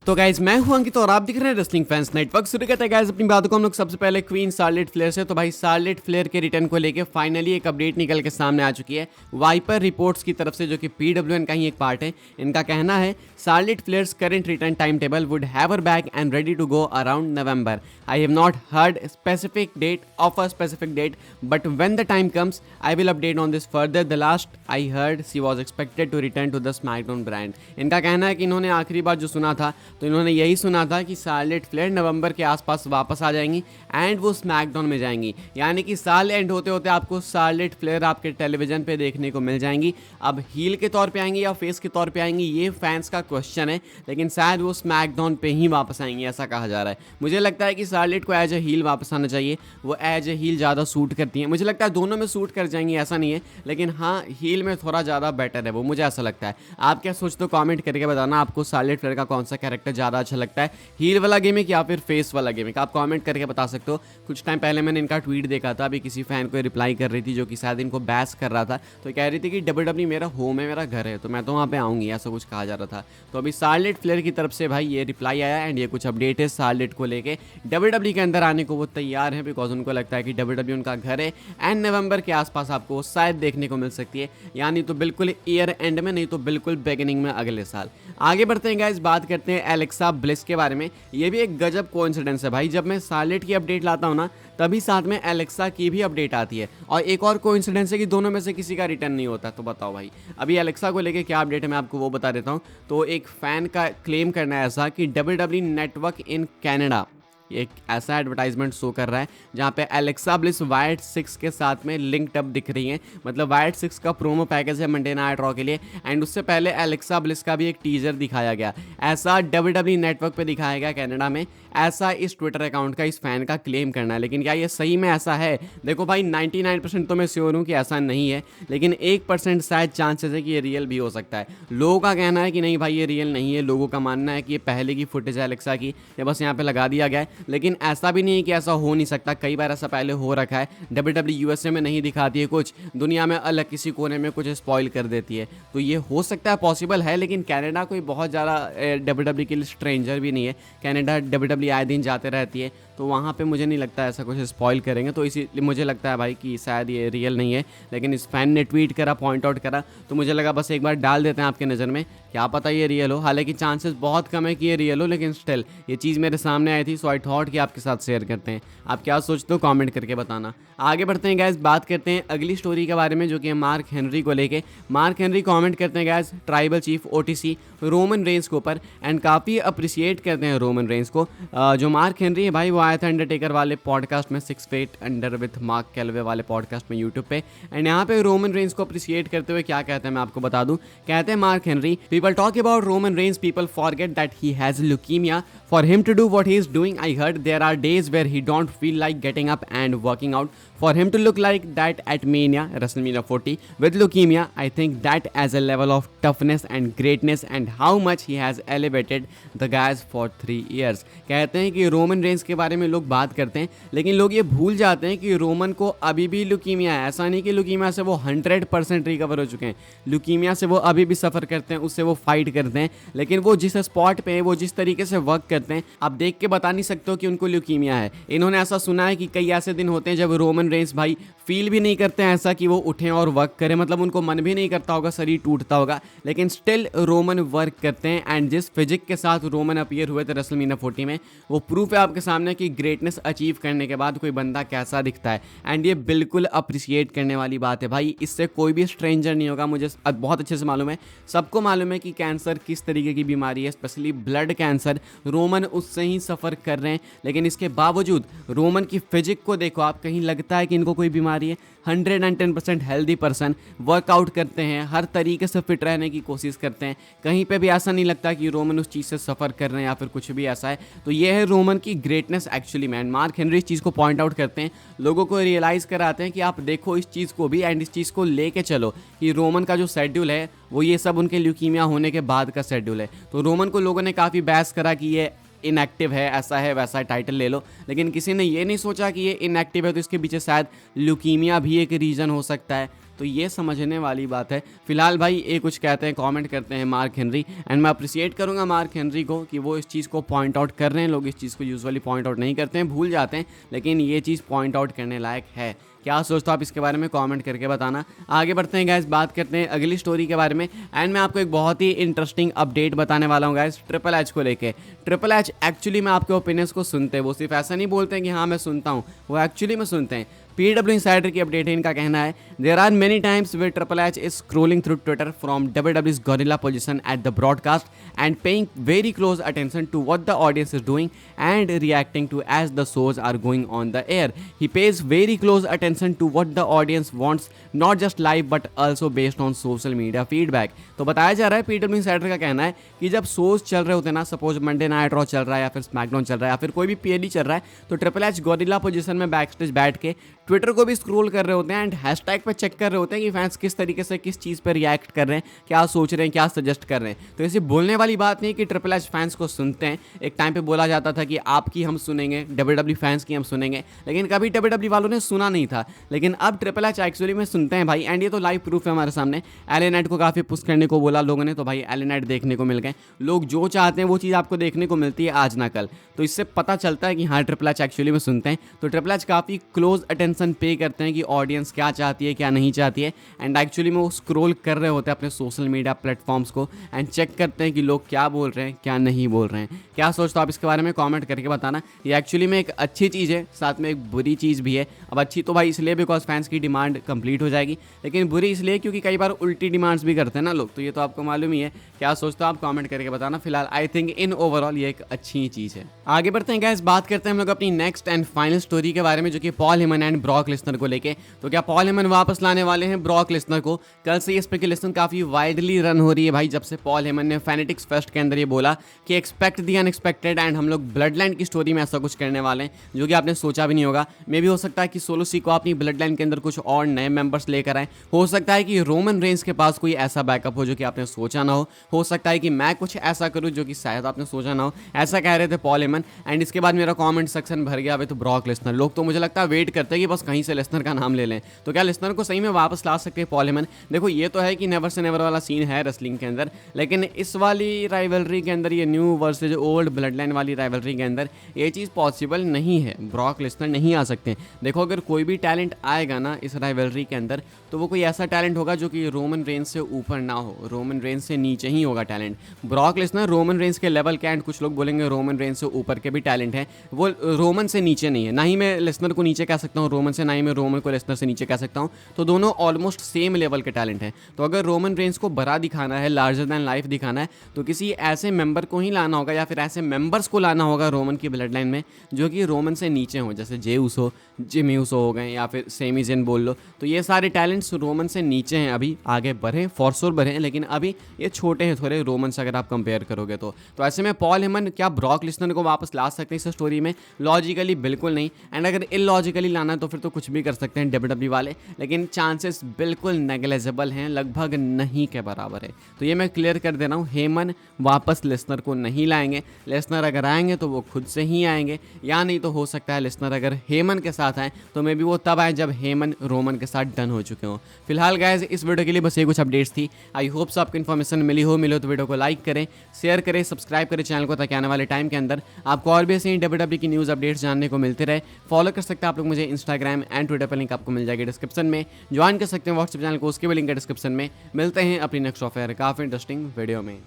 तो गाइज मैं हूं अंकित और आप दिख रहे हैं रेसलिंग फैंस नेटवर्क। शुरू करते हैं गाइज अपनी बातों को हम लोग सबसे पहले क्वीन शार्लेट फ्लेयर से। तो भाई शार्लेट फ्लेयर के रिटर्न को लेके फाइनली एक अपडेट निकल के सामने आ चुकी है वाइपर रिपोर्ट्स की तरफ से, जो कि PWN का ही एक पार्ट है। इनका कहना है Charlotte Flair's current return time table would have her back and ready to go around November. I have not heard specific date of a specific date but when the time comes I will update on this further. The last I heard she was expected to return to the SmackDown brand. इनका कहना है कि इन्होंने आखिरी बार जो सुना था तो इन्होंने यही सुना था कि शार्लेट फ्लेयर नवंबर के आसपास वापस आ जाएंगी एंड वो स्मैकडाउन में जाएंगी। यानी कि साल एंड होते होते आपको शार्लेट फ्लेयर आपके टेलीविजन पे देखने को मिल जाएंगी। अब हील के तौर पे आएंगी या फेस के तौर पे आएंगी ये फैंस का क्वेश्चन है, लेकिन शायद वो स्मैकडाउन पे ही वापस आएंगी ऐसा कहा जा रहा है। मुझे लगता है कि शार्लेट को एज ए हील वापस आना चाहिए, वो एज ए हील ज़्यादा सूट करती है। मुझे लगता है दोनों में सूट कर जाएंगी ऐसा नहीं है, लेकिन हाँ हील में थोड़ा ज़्यादा बेटर है वो, मुझे ऐसा लगता है। आप क्या सोचते हो कॉमेंट करके बताना, आपको शार्लेट फ्लेयर का कौन सा कैरेक्टर ज़्यादा अच्छा लगता है, हील वाला गेमिक या फिर फेस वाला गेमिक? आप कमेंट करके बता सकते हो। कुछ टाइम पहले मैंने इनका ट्वीट देखा था, अभी किसी फैन को रिप्लाई कर रही थी जो कि शायद इनको बैस कर रहा था, तो कह रही थी कि WWE मेरा होम है, मेरा घर है, तो मैं तो वहाँ पे आऊँगी, ऐसा कुछ कहा जा रहा था। तो अभी शार्लेट फ्लेयर की तरफ से भाई ये रिप्लाई आया एंड ये कुछ अपडेट है शार्लेट को लेके। WWE के अंदर आने को वो तैयार है बिकॉज उनको लगता है कि WWE उनका घर है एंड नवंबर के आसपास आपको शायद देखने को मिल सकती है, यानी तो बिल्कुल ईयर एंड में, नहीं तो बिल्कुल बिगिनिंग में अगले साल। आगे बढ़ते हैं गाइस, बात करते हैं एलेक्सा ब्लिस के बारे में। ये भी एक गजब कोइंसिडेंस है भाई, जब मैं शार्लेट की अपडेट लाता हूँ ना तभी साथ में एलेक्सा की भी अपडेट आती है, और एक और कोइंसिडेंस है कि दोनों में से किसी का रिटर्न नहीं होता। तो बताओ भाई अभी एलेक्सा को लेके क्या अपडेट है मैं आपको वो बता देता हूँ। तो एक फैन का क्लेम करना है ऐसा कि WWE नेटवर्क इन कैनेडा एक ऐसा एडवर्टाइजमेंट शो कर रहा है जहाँ पे एलेक्सा ब्लिस वाइट 6 के साथ में लिंक्ड अप दिख रही हैं। मतलब वाइट 6 का प्रोमो पैकेज है मंडे नाइट रॉ के लिए, एंड उससे पहले एलेक्सा ब्लिस का भी एक टीजर दिखाया गया। ऐसा WWE नेटवर्क पे दिखाया गया कनाडा में, ऐसा इस ट्विटर अकाउंट का इस फैन का क्लेम करना है। लेकिन क्या ये सही में ऐसा है? देखो भाई 99% तो मैं श्योर हूँ कि ऐसा नहीं है, लेकिन 1% शायद चांसेस है कि ये रियल भी हो सकता है। लोगों का कहना है कि नहीं भाई ये रियल नहीं है, लोगों का मानना है कि ये पहले की फुटेज है एलेक्सा की, ये बस यहाँ पे लगा दिया गया है। लेकिन ऐसा भी नहीं है कि ऐसा हो नहीं सकता, कई बार ऐसा पहले हो रखा है। WWE USA में नहीं दिखाती है कुछ, दुनिया में अलग किसी कोने में कुछ स्पॉइल कर देती है, तो ये हो सकता है, पॉसिबल है। लेकिन कनाडा कोई बहुत ज़्यादा WWE के लिए स्ट्रेंजर भी नहीं है, कनाडा WWE आए दिन जाते रहती है, तो वहाँ पे मुझे नहीं लगता ऐसा कुछ स्पॉइल करेंगे। तो इसीलिए मुझे लगता है भाई कि शायद ये रियल नहीं है, लेकिन इस फैन ने ट्वीट करा, पॉइंट आउट करा, तो मुझे लगा बस एक बार डाल देते हैं आपके नज़र में, क्या पता ये रियल हो। हालांकि चांसेस बहुत कम है कि ये रियल हो, लेकिन स्टिल ये चीज़ मेरे सामने आई थी, सो आई थॉट कि आपके साथ शेयर करते हैं। आप क्या सोचते हो कमेंट करके बताना। आगे बढ़ते हैं गैस, बात करते हैं अगली स्टोरी के बारे में जो कि है मार्क हेनरी को लेके। मार्क हेनरी कमेंट करते हैं gas tribal chief OTC Roman Reigns के ऊपर, एंड काफ़ी अप्रिशिएट करते हैं रोमन रेंस को। जो मार्क हेनरी है भाई वो आया था अंडरटेकर वाले पॉडकास्ट में, 6 फीट अंडर विथ मार्क कैलवे वाले पॉडकास्ट में यूट्यूब पे, एंड यहाँ पे रोमन रेंस को अप्रिशिएट करते हुए क्या कहते हैं मैं आपको बता दूं। कहते हैं mark Henry, people talk about Roman Reigns, people forget that he has leukaemia. For him to do what he is doing, I heard there are days where he don't feel like getting up and working out. For him to look like that at Mania, WrestleMania 40, with leukemia, I think that as a level of toughness and greatness and how much he has elevated the guys for 3 years. कहते हैं कि Roman Reigns के बारे में लोग बात करते हैं, लेकिन लोग ये भूल जाते हैं कि रोमन को अभी भी ल्यूकीमिया है। ऐसा नहीं कि ल्यूकीमिया से वो 100% रिकवर हो चुके हैं, ल्यूकीमिया से वो अभी भी सफ़र करते हैं, उससे वो फाइट करते हैं, लेकिन वो जिस स्पॉट पे वो जिस तरीके से वर्क करते हैं आप देख के बता नहीं सकते हो कि उनको ल्यूकीमिया है। इन्होंने ऐसा सुना है कि कई ऐसे दिन होते हैं जब रोमन रेंस भाई फील भी नहीं करते हैं ऐसा कि वो उठें और वर्क करें, मतलब उनको मन भी नहीं करता होगा, शरीर टूटता होगा, लेकिन स्टिल रोमन वर्क करते हैं। एंड जिस फिजिक के साथ रोमन अपीयर हुए थे रेसलमेनिया 40 में, वो प्रूफ है आपके सामने कि ग्रेटनेस अचीव करने के बाद कोई बंदा कैसा दिखता है। एंड ये बिल्कुल अप्रिशिएट करने वाली बात है भाई, इससे कोई भी स्ट्रेंजर नहीं होगा। मुझे बहुत अच्छे से मालूम है, सबको मालूम है कि कैंसर किस तरीके की बीमारी है, स्पेशली ब्लड कैंसर। रोमन उससे ही सफ़र कर रहे हैं, लेकिन इसके बावजूद रोमन की फिजिक को देखो आप, कहीं लगता है कि इनको कोई बीमारी है। 110% हेल्दी पर्सन, वर्कआउट करते हैं, हर तरीके से फिट रहने की कोशिश करते हैं, कहीं पे भी ऐसा नहीं लगता कि रोमन उस चीज़ से सफ़र कर रहे हैं या फिर कुछ भी ऐसा है। तो ये है रोमन की greatness actually man. Mark Henry इस चीज़ को पॉइंट आउट करते हैं, लोगों को रियलाइज़ कराते हैं कि आप देखो इस चीज़ को भी एंड इस चीज़ को लेके चलो कि रोमन का जो शेड्यूल है वो ये सब उनके ल्यूकीमिया होने के बाद का शेड्यूल है। तो रोमन को लोगों ने काफ़ी बहस करा कि ये इनएक्टिव है, ऐसा है वैसा है, टाइटल ले लो, लेकिन किसी ने ये नहीं सोचा कि ये इनएक्टिव है तो इसके पीछे शायद ल्यूकीमिया भी एक रीज़न हो सकता है। तो ये समझने वाली बात है। फिलहाल भाई ये कुछ कहते हैं, कमेंट करते हैं मार्क हेनरी, एंड मैं अप्रिशिएट करूंगा मार्क हेनरी को कि वो इस चीज़ को पॉइंट आउट कर रहे हैं। लोग इस चीज़ को यूजुअली पॉइंट आउट नहीं करते हैं, भूल जाते हैं, लेकिन ये चीज़ पॉइंट आउट करने लायक है। क्या सोचते हो आप इसके बारे में कमेंट करके बताना। आगे बढ़ते हैं गाइस, बात करते हैं अगली स्टोरी के बारे में, एंड मैं आपको एक बहुत ही इंटरेस्टिंग अपडेट बताने वाला हूँ गाइस ट्रिपल एच को लेके। ट्रिपल एच एक्चुअली में आपके ओपिनियंस को सुनते हैं, वो सिर्फ ऐसा नहीं बोलते हैं कि हाँ मैं सुनता हूँ, वो एक्चुअली में सुनते हैं। PW इंसाइडर की अपडेट है, इनका कहना है there are many times way Triple H is scrolling through Twitter from WWE's gorilla position at the broadcast and paying very close attention to what the audience is doing and reacting to as the shows are going on the air. He pays very close attention to what the audience wants, not just live but also based on social media feedback. तो बताया जा रहा है, PW insider का कहना है कि जब शोज चल रहे होते हैं ना, सपोज मंडे नाइट रॉ चल रहा है या फिर स्मैकडाउन चल रहा है या फिर कोई भी PLE चल रहा है, तो ट्रिपल एच गोरिल्ला पोजीशन में बैक स्टेज बैठ के ट्विटर को भी स्क्रॉल कर रहे होते हैं एंड हैशटैग पे चेक कर रहे होते हैं कि फैंस किस तरीके से किस चीज़ पर रिएक्ट कर रहे हैं, क्या सोच रहे हैं, क्या सजेस्ट कर रहे हैं। तो ऐसी बोलने वाली बात नहीं कि ट्रिपल एच फैंस को सुनते हैं। एक टाइम पे बोला जाता था कि आपकी हम सुनेंगे, WWE फैंस की हम सुनेंगे, लेकिन कभी WWE वालों ने सुना नहीं था। लेकिन अब ट्रिपल एच एक्चुअली में सुनते हैं भाई, एंड ये तो लाइव प्रूफ है हमारे सामने। LA नाइट को काफ़ी पुश करने को बोला लोगों ने, तो भाई LA नाइट देखने को मिल गए। लोग जो चाहते हैं वो चीज़ आपको देखने को मिलती है आज ना कल, तो इससे पता चलता है कि हाँ ट्रिपल एच एक्चुअली में सुनते हैं। तो ट्रिपल एच काफ़ी क्लोज अटेंशन पे करते हैं कि ऑडियंस क्या चाहती है क्या नहीं चाहती है, एंड एक्चुअली में वो स्क्रॉल कर रहे होते हैं अपने सोशल मीडिया प्लेटफॉर्म्स को एंड चेक करते हैं कि लोग क्या बोल रहे हैं क्या नहीं बोल रहे हैं। क्या सोचते हो आप इसके बारे में कमेंट करके बताना। ये एक्चुअली में एक अच्छी चीज़ है, साथ में एक बुरी चीज़ भी है। अब अच्छी तो भाई इसलिए बिकॉज फैंस की डिमांड कंप्लीट हो जाएगी, लेकिन बुरी इसलिए क्योंकि कई बार उल्टी डिमांड्स भी करते हैं ना लोग, तो ये तो आपको मालूम ही है। क्या सोचते हो आप कमेंट करके बताना। फिलहाल आई थिंक इन ओवरऑल ये एक अच्छी चीज़ है। आगे बढ़ते हैं गाइस, बात करते हैं हम लोग अपनी नेक्स्ट एंड फाइनल स्टोरी के बारे में, जो कि Paul Heyman and Brock Lesnar को लेके। तो क्या पॉल हेमन वापस लाने वाले हैं ब्रॉक लेसनर को? कल से ये स्पेकुलेशन काफी वाइडली रन हो रही है भाई, जब से पॉल हेमन ने फैनेटिक्स फेस्ट के अंदर ये बोला कि एक्सपेक्ट दी अनएक्सपेक्टेड, एंड हम लोग ब्लड लाइन की स्टोरी में ऐसा कुछ करने वाले हैं जो कि आपने सोचा भी नहीं होगा। मे भी हो सकता है कि सोलो सी को अपनी ब्लड लाइन के अंदर कुछ और नए मेंबर्स लेकर आए। हो सकता है कि रोमन रेंज के पास कोई ऐसा बैकअप हो जो कि आपने सोचा ना हो सकता है कि मैं कुछ ऐसा करूं जो कि शायद आपने सोचा ना हो। ऐसा कह रहे थे पॉल हेमन, एंड इसके बाद मेरा कमेंट सेक्शन भर गया अभी तो ब्रॉक लेसनर। लोग तो मुझे लगता है वेट करते हैं कि बस कहीं से लेसनर का नाम ले लें। तो क्या लेसनर को सही में वापस ला सकते हैं पॉल हेमन? देखो ये तो है कि नेवर से नेवर वाला सीन है रेसलिंग के अंदर, लेकिन इस वाली राइवलरी के अंदर, ये new versus old blood line वाली राइवलरी के अंदर ये चीज़ पॉसिबल नहीं है। ब्रॉक लेसनर नहीं आ सकते। देखो अगर कोई भी टैलेंट आएगा ना इस राइवलरी के अंदर, तो वो कोई ऐसा टैलेंट होगा जो कि रोमन रेंज से ऊपर ना हो, रोमन रेंज से नीचे ही होगा talent. Brock Lesnar Roman Reigns के लेवल के, एंड कुछ लोग बोलेंगे रोमन रेंज से ऊपर के भी टैलेंट हैं, वो रोमन से नीचे नहीं है। ना ही मैं लेसनर को नीचे कह सकता हूँ रोमन से, ना ही मैं रोमन को लेसनर से नीचे कह सकता हूँ। तो दोनों ऑलमोस्ट सेम लेवल के टैलेंट हैं। तो अगर रोमन रेंज को बड़ा दिखाना है, लार्जर दैन लाइफ दिखाना है, तो किसी ऐसे मेंबर को ही लाना होगा, या फिर ऐसे मेंबर्स को लाना होगा रोमन की ब्लड लाइन में जो कि रोमन से नीचे हो, जैसे जे ऊसो, जिमी ऊसो हो गए, या फिर सेमी जेन बोल लो। तो ये सारे टैलेंट्स रोमन से नीचे हैं। अभी आगे बढ़े, फॉर श्योर बढ़े, लेकिन अभी ये छोटे हैं थोड़े रोमन से अगर आप कंपेयर करोगे तो ऐसे में पॉल हेमन क्या ब्रॉक लेसनर को वापस ला सकते हैं इस स्टोरी में? लॉजिकली बिल्कुल नहीं, एंड अगर इलॉजिकली लाना है तो फिर तो कुछ भी कर सकते हैं WWE वाले, लेकिन चांसेस बिल्कुल नेग्लेजिबल हैं, लगभग नहीं के बराबर है। तो ये मैं क्लियर कर दे रहा हूँ, हेमन वापस लेसनर को नहीं लाएंगे। लेसनर अगर आएंगे तो वो खुद से ही आएंगे, या नहीं तो हो सकता है लेसनर अगर हेमन के साथ आए तो मे बी वो तब आए जब हेमन रोमन के साथ डन हो चुके हों। फिलहाल गाइस इस वीडियो के लिए बस ये कुछ अपडेट्स थी। आई होप सो आपको इन्फॉर्मेशन मिली हो तो वीडियो को लाइक करें, शेयर करें, सब्सक्राइब करें चैनल को, ताकि आने वाले टाइम के अंदर आपको और भी ऐसे WWE की न्यूज़ अपडेट्स जानने को मिलते रहे। फॉलो कर सकते हैं आप लोग मुझे इंस्टाग्राम एंड ट्विटर पर, लिंक आपको मिल जाएगी डिस्क्रिप्शन में। ज्वाइन कर सकते हैं व्हाट्सएप चैनल को, उसके भी लिंक है डिस्क्रिप्शन में। मिलते हैं अपनी नेक्स्ट ऑफर काफ़ी इंटरेस्टिंग वीडियो में।